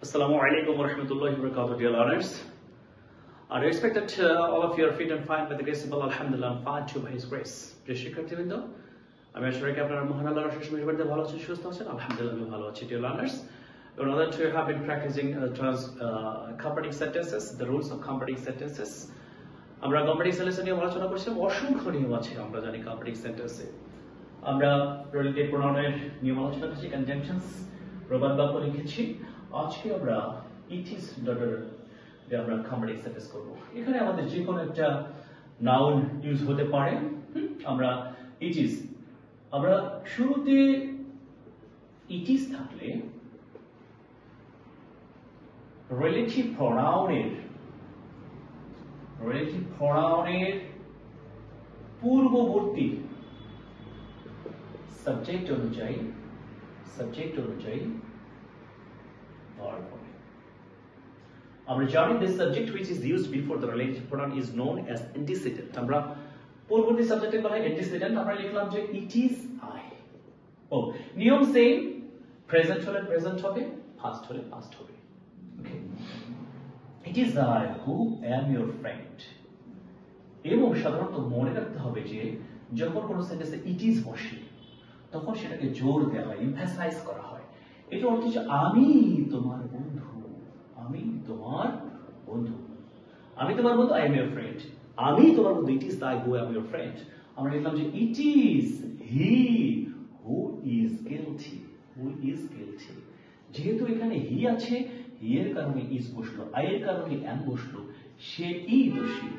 Assalamu alaikum wa rahmatullahi wa barakatuh, dear learners. I expect that all of you are fit and fine by the grace of Allah. Alhamdulillah, I'm fine too by His grace. Dear শিক্ষার্থীবৃন্দ, আমি আশা রাখি আপনারা মহান আল্লাহর অশেষ মেহেরবানিতে ভালো আছেন, সুস্থ আছেন। আলহামদুলিল্লাহ, আমি ভালো আছি, dear learners. In order to have been practicing compounding sentences, the rules of compounding sentences, আমরা compounding sentences নিয়ে আলোচনা করছি। অসংখ্য নিয়ম আছে আমরা জানি compounding sentence এ। আমরা relative pronoun-এর নিয়ম আলোচনা করেছি, conjunctions, প্রবাদ বাক্য লিখেছি। আজকে আমরা it is দিয়ে আমরা compounding sentence করব। এখানে আমাদের যে কোনো একটা নাউন ইউজ হতে পারে। আমরা it is, আমরা শুরুতে it is থাকলে relative pronoun-এর পূর্ববর্তী সাবজেক্ট অনুযায়ী verb হবে। আমরা জানি the subject which is used before the relative pronoun is known as antecedent। আমরা পূর্ববর্তী সাবজেক্টের বলা হয় antecedent। আমরা লিখলাম যে it is I। নিয়ম সেম, প্রেজেন্ট হলে প্রেজেন্ট হবে, পাস্ট হলে পাস্ট হবে। Okay, it is I who am your friend। এবং সাধারণত মনে রাখতে হবে যে যখন কোনো সেন্টেন্সে it is বসে তখন সেটাকে জোর দেওয়া হয়, এমফাসাইজ করা হয়। এটা অর্থ হচ্ছে আমি তোমার বন্ধু, I am your friend। আমি তোমার বন্ধু, it is I who am your friend। আমরা লিখলাম যে it is he who is guilty। যেহেতু এখানে he আছে, he এর কারণে is বসলো, I এর কারণে am বসলো, সে ই দোষী।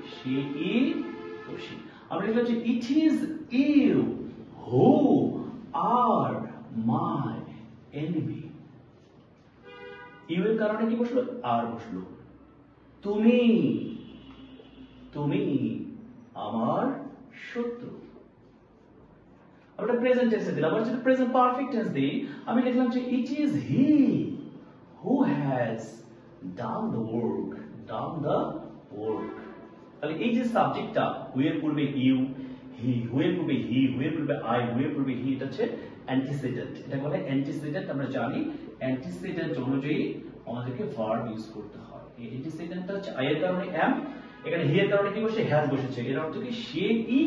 আমরা লিখলাম যে it is you who are my enemy। ইউ এর কারণে কি বসলো? আর বসলো। তুমি আমার শত্রু। আমরা প্রেজেন্ট টেন্সে দিলাম। আমরা যদি প্রেজেন্ট পারফেক্ট টেন্স দিই, আমি লিখলাম যে it is he who has done the work। তাহলে এই যে সাবজেক্টটা who এর পূর্বে ইউ, he, who এর পূর্বে he, who এর পূর্বে I, who এর পূর্বে he, এটা হচ্ছে antecedent। এটা বলে antecedent। আমরা জানি antecedent অনুযায়ী আমাদেরকে verb ইউজ করতে হয়। এই antecedentটা হচ্ছে I এর কারণে am, এখানে he এর কারণে কি বসে? has বসেছে। এর অর্থ কি? সে এই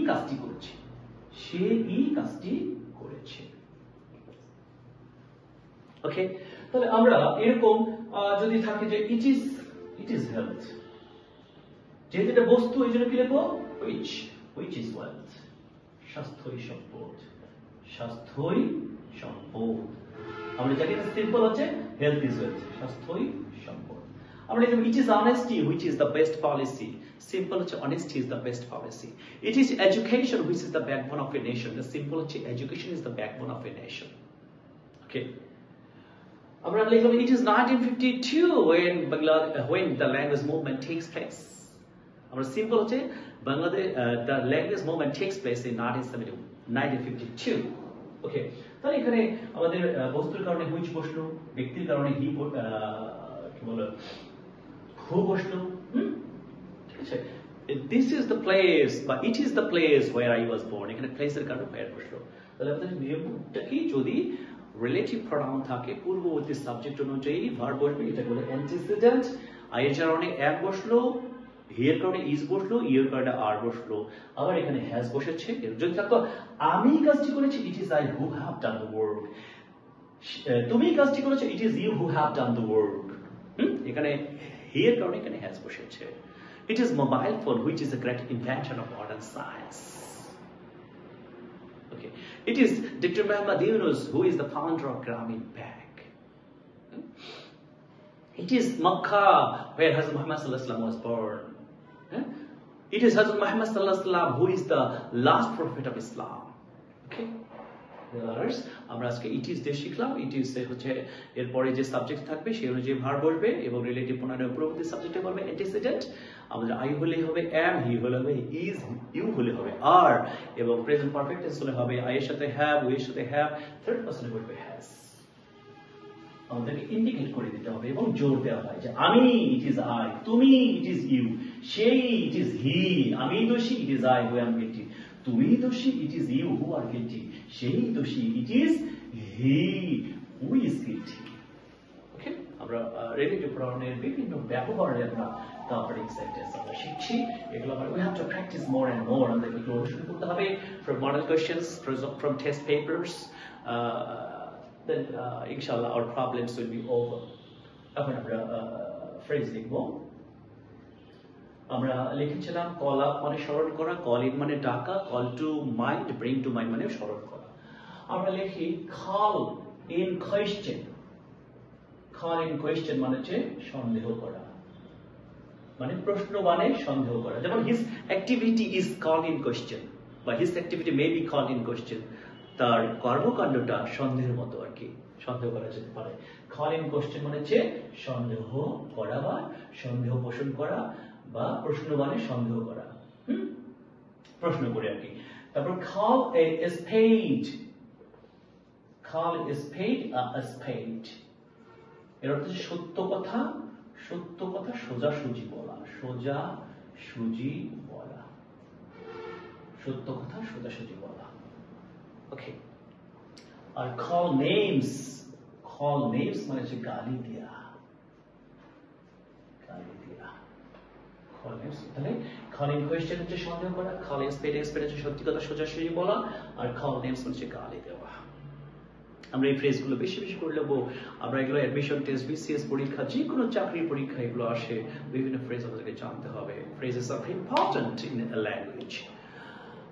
কাজটি করেছে। ওকে, তাহলে আমরা এরকম যদি থাকে যে it is health, যেহেতু এটা বস্তু এই জন্য কি লিখবো? which is wealth। স্বাস্থ্যই সম্পদ। আমরা জানি না সিম্পল হচ্ছে health is wealth, স্বাস্থ্যই সম্পদ। আমরা লিখব it is honesty which is the best policy। Simple হচ্ছে honesty is the best policy। it is education which is the backbone of a nation। the simple হচ্ছে education is the backbone of a nation। okay, আমরা লিখলাম it is 1952 when the language movement takes place। আমরা simple হচ্ছে Bangladesh the language movement takes place in 1952। ওকে, তাহলে এখানে আমাদের বস্তুর কারণে হুইচ বসলো, ব্যক্তির কারণে হি কি বলে হু বসলো। ঠিক আছে, this is the place বা it is the place where I was born। এখানে প্লেসের কারণে where বসলো। তাহলে আমাদের নিয়মটা কি? যদি রিলেটিভ প্রোনাউন থাকে পূর্ববর্তী সাবজেক্ট অনুযায়ী ভার্ব বসবে, এটা বলে অ্যান্টিসিডেন্ট। আই এর কারণে am বসলো, he এর কারণে is বসলো, you এর কারণে are বসলো, আবার এখানে has বসেছে। যদি থাকতো আমি কাজটি করেছি, it is I who have done the work। তুমি কাজটি করেছো, it is you who have done the work। এখানে he এর কারণে এখানে has বসেছে। it is mobile phone which is a great invention of modern science। okay, it is Dr. Muhammad Yunus who is the founder of Grameen Bank। it is Makkah where Hazrat Muhammad sallallahu alaihi wasallam was born। it is Hazrat Muhammad sallallahu alaihi wasallam who is the last prophet of Islam। okay, আমরা আজকে it is দিয়ে শিখলাম। it is হচ্ছে এরপরে যে subject থাকবে সেই অনুযায়ী ভার্ব বসবে এবং রিলেটিভ প্রোনাউনের পূর্ববর্তী সাবজেক্টে বলবে অ্যান্টিসিডেন্ট। আমাদের I হলে হবে am, he হলে হবে is, you হলে হবে are, এবং প্রেজেন্ট পারফেক্ট টেন্স হলে হবে I এর সাথে have, we এর সাথে have, থার্ড পারসনে বলবে has। আমাদেরকে ইন্ডিকেট করে দিতে হবে এবং জোর দেওয়া হয় যে আমি it is I, তুমি it is you, সেই it is he, আমি দোষী it is I who am guilty, তুমি দোষী it is you who are guilty, সেই দোষী it is he who is guilty। ওকে, আমরা আমরা রিলেটিভ প্রনাউনের বিভিন্ন ব্যবহারে আমরা কম্পারেটিভ সেন্টেন্স আমরা শিখছি। এগুলো আমরা we have to practice more and more, আমাদের এগুলো অনুশীলন করতে হবে from model questions, from test papers, then inshallah our problems will be over. এখন আমরা ফ্রেজ লিখব। আমরা লিখেছিলাম কল আপ মানে স্মরণ করা, কল ইন মানে ডাকা, call to mind, bring to mind মানে স্মরণ করা। আমরা লিখি call in question. Call in question মানে হচ্ছে সন্দেহ করা, মানে প্রশ্ন মানে সন্দেহ করা। যেমন his activity is call in question বা his activity may be call in question, তার কর্মকাণ্ডটা সন্দেহের মতো আর কি, সন্দেহ করা যেতে পারে। কল ইন কোয়েশ্চেন মানে হচ্ছে সন্দেহ করা বা সন্দেহ পোষণ করা বা প্রশ্ন মানে সন্দেহ করা, প্রশ্ন করে আর কি। তারপর call a spade, call a spade a spade, এর অর্থ হচ্ছে সত্য কথা, সত্য কথা সোজাসুজি বলা, সোজাসুজি বলা, সত্য কথা সোজাসুজি বলা। ওকে। আর call names মানে হচ্ছে গালি দেয়া, গালি দেয়া। তাহলে call in question হচ্ছে সন্দেহ করা, call in spade হচ্ছে সত্যি কথা সোজাসুজি বলা, আর call names হচ্ছে গালি দেওয়া। আমরা এই ফ্রেজগুলো বেশি বেশি করে নেবো। আমরা এগুলো অ্যাডমিশন টেস্ট, বিসিএস পরীক্ষা, যে কোনো চাকরির পরীক্ষা এগুলো আসে, বিভিন্ন ফ্রেজ আমাদেরকে জানতে হবে। Phrases are important in a language.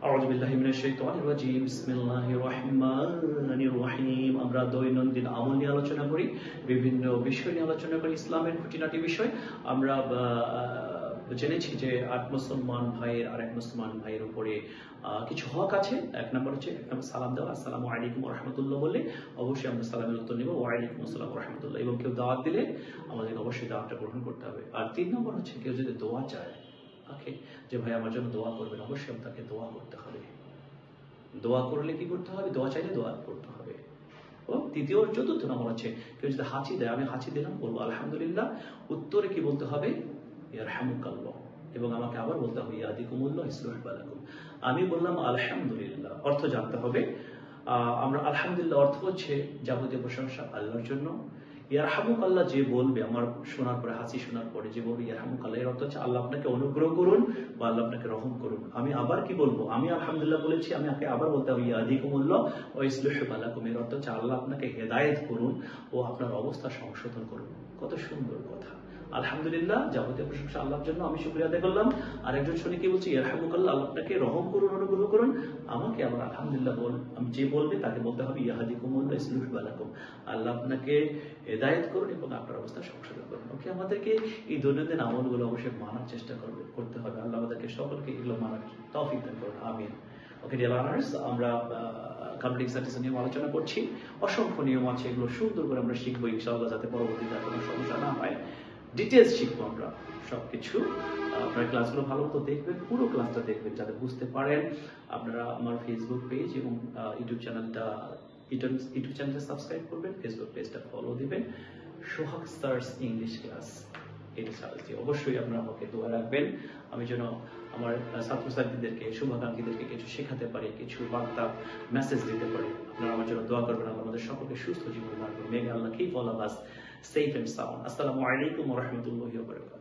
আউযু বিল্লাহি মিনাশ শাইতানির রাজীম, বিসমিল্লাহির রহমানির রহিম। আমরা দৈনন্দিন আমল নিয়ে আলোচনা করি, বিভিন্ন বিষয় নিয়ে আলোচনা করি, ইসলামের খুঁটিনাটি বিষয়। আমরা জেনেছি যে এক মুসলমান ভাইয়ের আর এক মুসলমান ভাইয়ের উপরে কিছু হক আছে। এক নম্বর হচ্ছে সালাম দেওয়া, আসসালামু আলাইকুম ওয়া রাহমাতুল্লাহ বললে অবশ্যই আমরা সালামের উত্তর নেব, ওয়া আলাইকুম আসসালাম ওয়া রাহমাতুল্লাহ। এবং কেউ দাওয়াত দিলে আমাদেরকে অবশ্যই দাওয়াতটা গ্রহণ করতে হবে। আর 3 নম্বর হচ্ছে কেউ যদি দোয়া চায়, ওকে, যে ভাই আমার জন্য দোয়া করবেন, অবশ্যই তাকে দোয়া করতে হবে। দোয়া করলে কি করতে হবে? দোয়া চাইলে দোয়া করতে হবে। ও তৃতীয় চতুর্থ নম্বর হচ্ছে কেউ যদি হাঁচি দেয়, আমি হাঁচি দিলাম, বলবো আলহামদুলিল্লাহ, উত্তরে কি বলতে হবে? ইয়ারহামুকাল্লাহ, এবং আমাকে আবার বলতে হবে ইয়াহদিকুমুল্লাহ ইসলাহ বালাকুম। আমি বললাম আলহামদুলিল্লাহ, অর্থ জানতে হবে। আমরা আলহামদুলিল্লাহ অর্থ হচ্ছে যাবতীয় প্রশংসা আল্লাহর জন্য। ইয়ারহামুকাল্লাহ যে বলবে, আমার শোনার পরে, হাসি শোনার পরে যে বলবে ইয়ারহামুকাল্লাহ, এর অর্থ হচ্ছে আল্লাহ আপনাকে অনুগ্রহ করুন বা আল্লাহ আপনাকে রহম করুন। আমি আবার কি বলবো? আমি আলহামদুলিল্লাহ বলেছি, আমি আবার বলতে হবে ইয়াহদিকুমুল্লাহ ওয়া ইসলাহ বালাকুম, এর অর্থ হচ্ছে আল্লাহ আপনাকে হেদায়েত করুন ও আপনার অবস্থা সংশোধন করুন। কত সুন্দর কথা। আলহামদুলিল্লাহ, যাবতীয় প্রশংসা আল্লাহর জন্য, আমি শুকরিয়া আদায় করলাম। আর একজন শুনে কি বলছে? ইয়ারহামুকাল্লাহ, আল্লাহ আপনাকে রহম করুন, অনুগ্রহ করুন। আমাকে আবার আলহামদুলিল্লাহ আমি যে বলবে তাকে বলতে হবে ইয়াহদিকুমুল্লাহ ইসলাহ বালাকুম, আল্লাহ আপনাকে হেদায়েত করুন এবং আপনার অবস্থা সংশোধন করুন। ওকে, আমাদেরকে এই দৈনন্দিন আমলগুলো অবশ্যই মানার চেষ্টা করতে হবে। আল্লাহ আমাদেরকে সকলকে এগুলো মানার তৌফিক দান করুন, আমিন। ওকে ডিয়ার লার্নার্স, আমরা কম্পিটিটিভ স্ট্যাটিস্টিক্স নিয়ে আলোচনা করছি। অসংখ্য নিয়ম আছে, এগুলো সুন্দর করে আমরা শিখবো ইনশাআল্লাহ, যাতে পরবর্তীতে কোনো সমস্যা না হয়। ডিটেলস শিখবো আমরা সবকিছু। আপনারা ক্লাসগুলো ভালো মতো দেখবেন, পুরো ক্লাসটা দেখবেন যাতে বুঝতে পারেন। আপনারা আমার ফেসবুক পেজ এবং ইউটিউব চ্যানেলটা সাবস্ক্রাইব করবেন, ফেসবুক পেজটা ফলো দিবেন, সোহাগ স্যারস ইংলিশ ক্লাস, এটা সাথে অবশ্যই আপনারা আমাকে দোয়া রাখবেন, আমি যেন আমার ছাত্রছাত্রীদেরকে, শুভাকাঙ্ক্ষীদেরকে কিছু শেখাতে পারি, কিছু বার্তা মেসেজ দিতে পারি। আপনারা আমার জন্য দোয়া করবেন, আমাদের সকলকে সুস্থ জীবন দান করুন। May Allah keep all of us safe and sound. Assalamu alaikum wa rahmatullahi wa barakatuh.